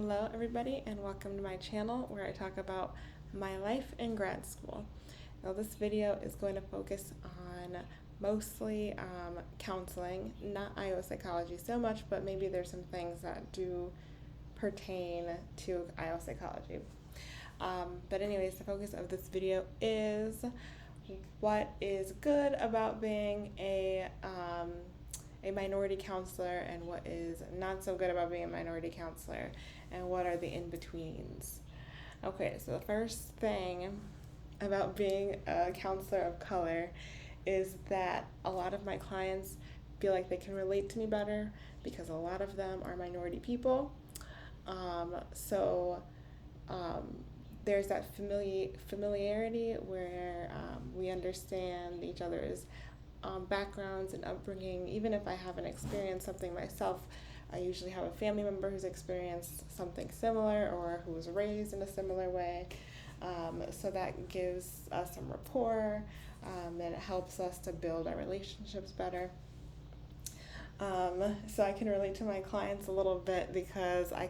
Hello, everybody, and welcome to my channel where I talk about my life in grad school. Now, this video is going to focus on mostly counseling, not IO psychology so much, but maybe there's some things that do pertain to IO psychology. But anyways, the focus of this video is what is good about being a minority counselor and what is not so good about being a minority counselor and what are the in-betweens. Okay, so the first thing about being a counselor of color is that a lot of my clients feel like they can relate to me better because a lot of them are minority people. So there's that familiarity where we understand each other's backgrounds and upbringing. Even if I haven't experienced something myself, I usually have a family member who's experienced something similar or who was raised in a similar way. So that gives us some rapport and it helps us to build our relationships better. So I can relate to my clients a little bit because I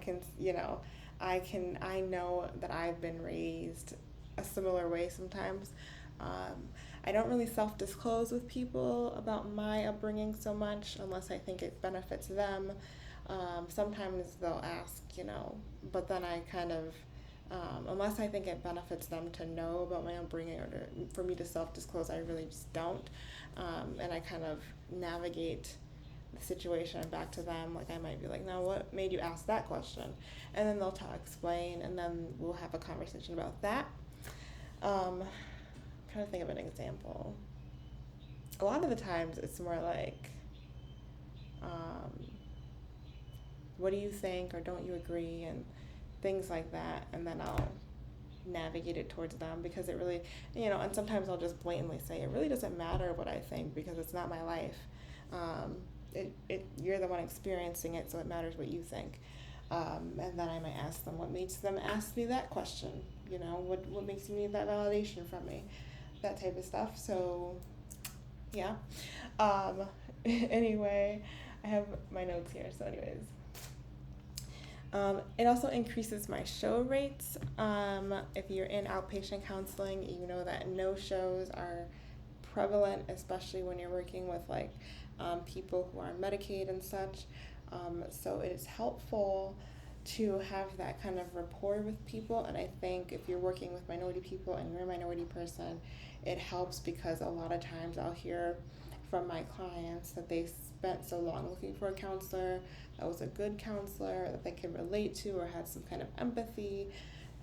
know that I've been raised a similar way sometimes. I don't really self-disclose with people about my upbringing so much unless I think it benefits them. Sometimes they'll ask, but then I kind of, unless I think it benefits them to know about my upbringing or for me to self-disclose, I really just don't. And I kind of navigate the situation back to them. Like I might be like, now what made you ask that question? And then they'll explain, and then we'll have a conversation about that. I'm trying to think of an example. A lot of the times it's more like, what do you think or don't you agree, and things like that, and then I'll navigate it towards them because it really, and sometimes I'll just blatantly say it really doesn't matter what I think because it's not my life. You're the one experiencing it, so it matters what you think. And then I might ask them what makes them ask me that question, what makes you need that validation from me, that type of stuff. So yeah. Anyway, I have my notes here, so anyways. It also increases my show rates. If you're in outpatient counseling, you know that no-shows are prevalent, especially when you're working with people who are on Medicaid and such. So it is helpful to have that kind of rapport with people, and I think if you're working with minority people and you're a minority person, it helps because a lot of times I'll hear from my clients that they spent so long looking for a counselor that was a good counselor that they could relate to or had some kind of empathy.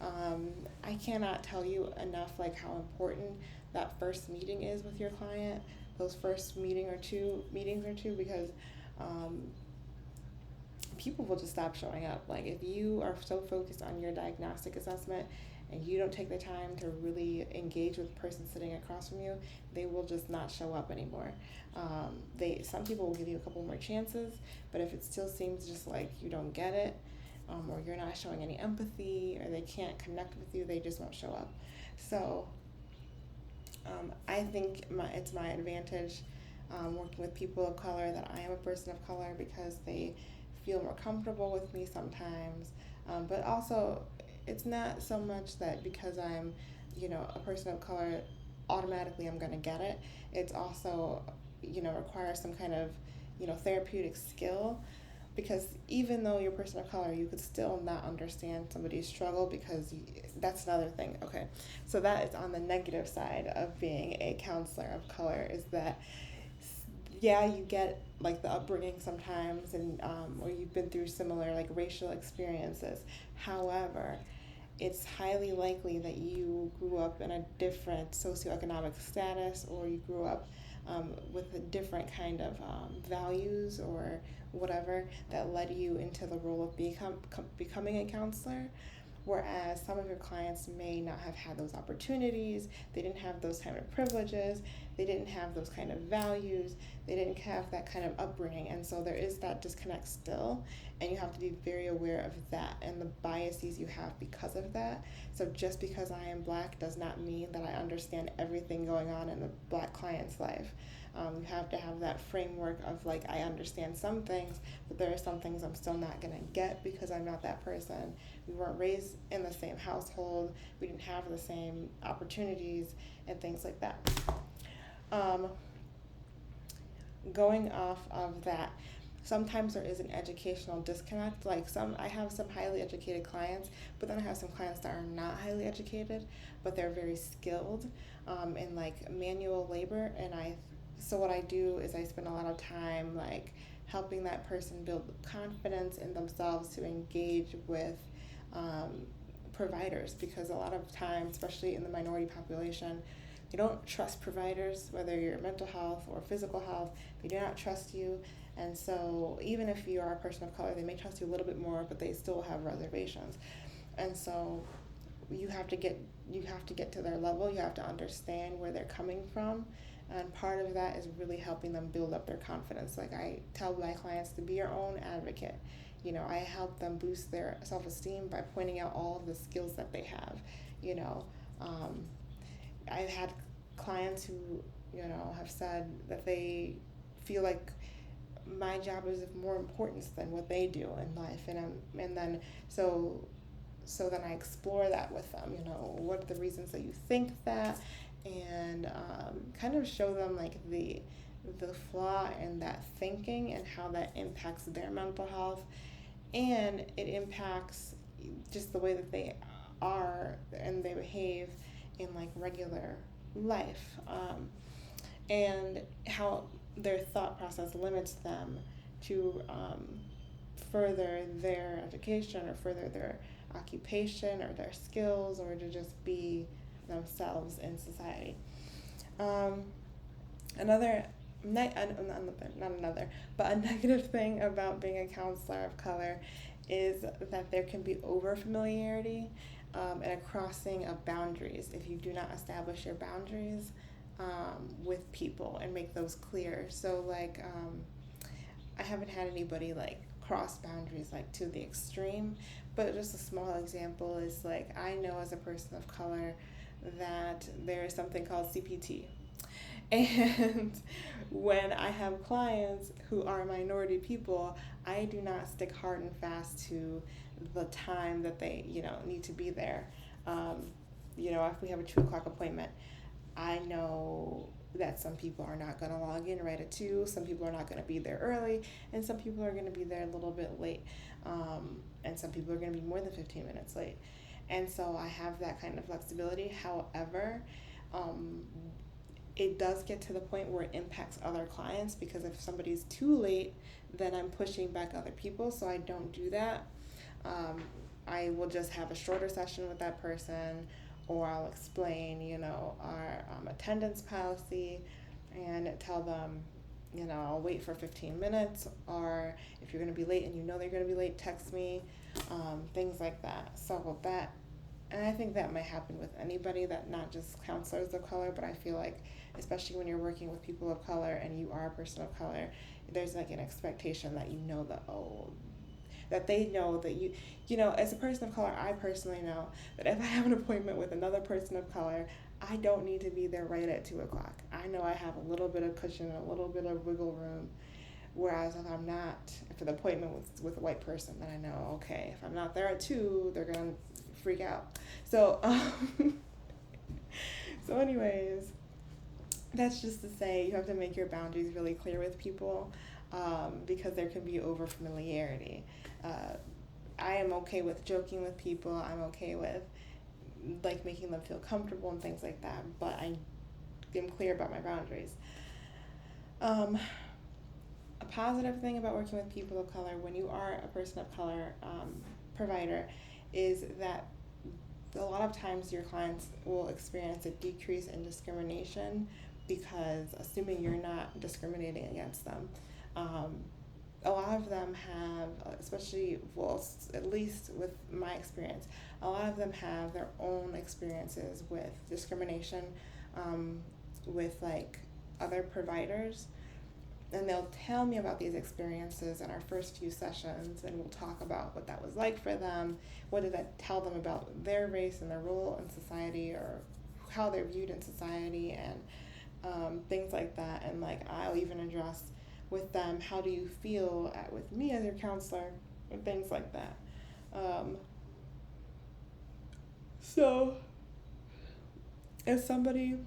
I cannot tell you enough how important that first meeting is with your client, those first meetings or two, because people will just stop showing up. If you are so focused on your diagnostic assessment and you don't take the time to really engage with the person sitting across from you, they will just not show up anymore. Some people will give you a couple more chances, but if it still seems just like you don't get it, or you're not showing any empathy, or they can't connect with you, they just won't show up. So I think it's my advantage working with people of color that I am a person of color because they feel more comfortable with me sometimes. But also, it's not so much that because I'm, a person of color, automatically I'm going to get it. It's also, requires some kind of, therapeutic skill, because even though you're a person of color, you could still not understand somebody's struggle because that's another thing. Okay, so that is on the negative side of being a counselor of color, is that yeah, you get the upbringing sometimes, and or you've been through similar racial experiences. However, it's highly likely that you grew up in a different socioeconomic status, or you grew up with a different kind of values or whatever that led you into the role of becoming a counselor. Whereas some of your clients may not have had those opportunities, they didn't have those kind of privileges, they didn't have those kind of values, they didn't have that kind of upbringing, and so there is that disconnect still, and you have to be very aware of that and the biases you have because of that. So just because I am Black does not mean that I understand everything going on in a Black client's life. You have to have that framework of like, I understand some things, but there are some things I'm still not gonna get because I'm not that person. We weren't raised in the same household, we didn't have the same opportunities and things like that. Going off of that, sometimes there is an educational disconnect. Like I have some highly educated clients, but then I have some clients that are not highly educated, but they're very skilled in like manual labor. So what I do is I spend a lot of time like helping that person build confidence in themselves to engage with providers, because a lot of times, especially in the minority population, they don't trust providers, whether you're mental health or physical health. They do not trust you. And so even if you are a person of color, they may trust you a little bit more, but they still have reservations. And so you have to get to their level. You have to understand where they're coming from. And part of that is really helping them build up their confidence. Like I tell my clients to be your own advocate. You know, I help them boost their self-esteem by pointing out all of the skills that they have. You know, I've had clients who, you know, have said that they feel like my job is of more importance than what they do in life, and then then I explore that with them. You know, what are the reasons that you think that, and kind of show them like the flaw in that thinking and how that impacts their mental health, and it impacts just the way that they are and they behave in like regular life, and how their thought process limits them to further their education or further their occupation or their skills, or to just be themselves in society. A negative thing about being a counselor of color is that there can be over familiarity and a crossing of boundaries if you do not establish your boundaries with people and make those clear. So like I haven't had anybody like cross boundaries like to the extreme, but just a small example is like, I know as a person of color that there is something called CPT. And when I have clients who are minority people, I do not stick hard and fast to the time that they, you know, need to be there. You know, if we have a 2:00 appointment, I know that some people are not going to log in right at 2, some people are not going to be there early, and some people are going to be there a little bit late, and some people are going to be more than 15 minutes late. And so I have that kind of flexibility. However, it does get to the point where it impacts other clients, because if somebody's too late, then I'm pushing back other people, so I don't do that. I will just have a shorter session with that person, or I'll explain, you know, our attendance policy and tell them, you know, I'll wait for 15 minutes, or if you're going to be late and you know they're going to be late, text me, things like that. So that, and I think that might happen with anybody, that not just counselors of color, but I feel like especially when you're working with people of color and you are a person of color, there's like an expectation that you know that, that they know that you know, as a person of color, I personally know that if I have an appointment with another person of color, I don't need to be there right at 2:00. I know I have a little bit of cushion, a little bit of wiggle room. Whereas if I'm not, for the appointment with a white person, then I know, okay, if I'm not there at 2, they're gonna freak out. So, so anyways, that's just to say you have to make your boundaries really clear with people, because there can be over familiarity. I am okay with joking with people. I'm okay with like making them feel comfortable and things like that, but I am clear about my boundaries. A positive thing about working with people of color when you are a person of color provider is that a lot of times your clients will experience a decrease in discrimination, because assuming you're not discriminating against them, a lot of them have, especially, well, at least with my experience, a lot of them have their own experiences with discrimination, with like other providers, and they'll tell me about these experiences in our first few sessions, and we'll talk about what that was like for them. What did that tell them about their race and their role in society, or how they're viewed in society, and things like that. And like I'll even address with them, how do you feel with me as your counselor, and things like that. So as somebody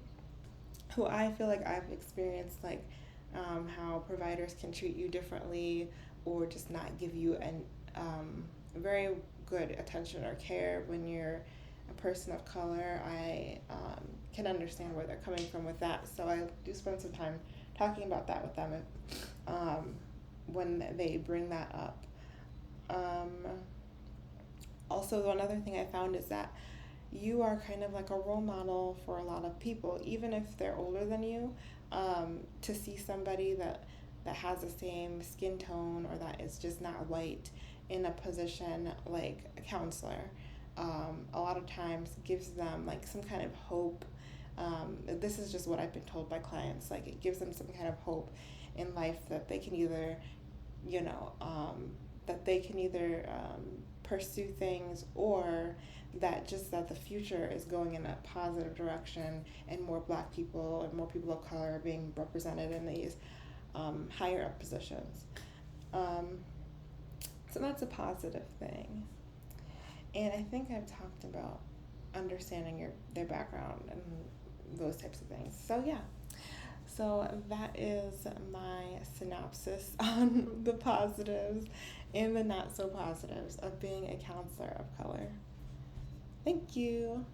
who I feel like I've experienced like how providers can treat you differently, or just not give you an very good attention or care when you're a person of color, I can understand where they're coming from with that. So I do spend some time talking about that with them when they bring that up. Also, one other thing I found is that you are kind of like a role model for a lot of people, even if they're older than you, to see somebody that has the same skin tone, or that is just not white, in a position like a counselor. A lot of times gives them like some kind of hope. This is just what I've been told by clients. Like, it gives them some kind of hope in life, that they can either, you know, pursue things, or that the future is going in a positive direction, and more Black people and more people of color are being represented in these higher up positions. So that's a positive thing. And I think I've talked about understanding their background and those types of things. So yeah. So that is my synopsis on the positives and the not so positives of being a counselor of color. Thank you.